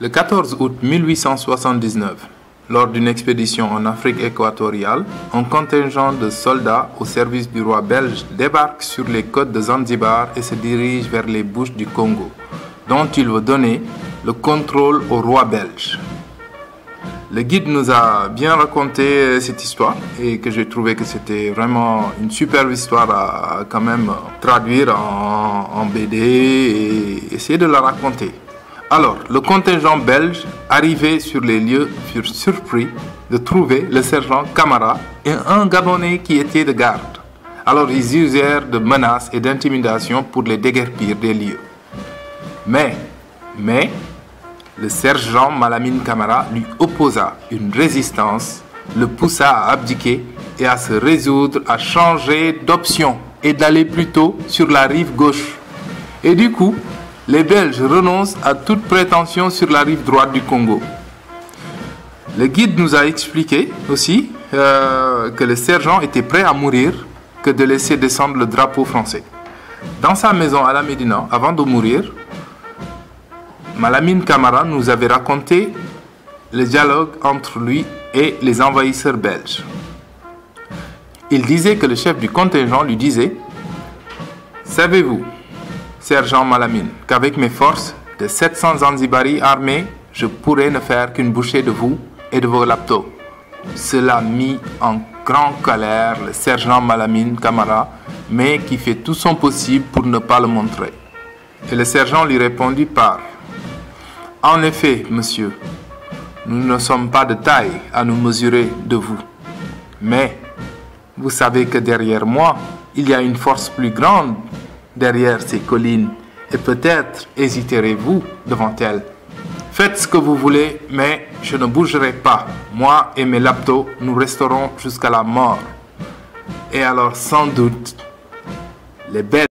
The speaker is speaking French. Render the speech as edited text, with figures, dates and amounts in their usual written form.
Le 14 août 1879, lors d'une expédition en Afrique équatoriale, un contingent de soldats au service du roi belge débarque sur les côtes de Zanzibar et se dirige vers les Bouches du Congo, dont il veut donner le contrôle au roi belge. Le guide nous a bien raconté cette histoire et que j'ai trouvé que c'était vraiment une superbe histoire à quand même traduire en BD et essayer de la raconter. Alors, le contingent belge arrivé sur les lieux furent surpris de trouver le sergent Camara et un Gabonais qui était de garde. Alors, ils usèrent de menaces et d'intimidation pour les déguerpir des lieux. Mais, le sergent Malamine Camara lui opposa une résistance, le poussa à abdiquer et à se résoudre à changer d'option et d'aller plutôt sur la rive gauche. Et du coup, les Belges renoncent à toute prétention sur la rive droite du Congo. Le guide nous a expliqué aussi que le sergent était prêt à mourir que de laisser descendre le drapeau français. Dans sa maison à la Médina, avant de mourir, Malamine Camara nous avait raconté le dialogue entre lui et les envahisseurs belges. Il disait que le chef du contingent lui disait « Savez-vous, sergent Malamine, qu'avec mes forces de 700 Zanzibaris armés, je pourrais ne faire qu'une bouchée de vous et de vos laptos. » Cela mit en grande colère le sergent Malamine Camara, mais qui fait tout son possible pour ne pas le montrer. Et le sergent lui répondit par « En effet, monsieur, nous ne sommes pas de taille à nous mesurer de vous. Mais vous savez que derrière moi, il y a une force plus grande derrière ces collines, et peut-être hésiterez-vous devant elles. Faites ce que vous voulez, mais je ne bougerai pas. Moi et mes laptos, nous resterons jusqu'à la mort. » Et alors, sans doute, les bêtes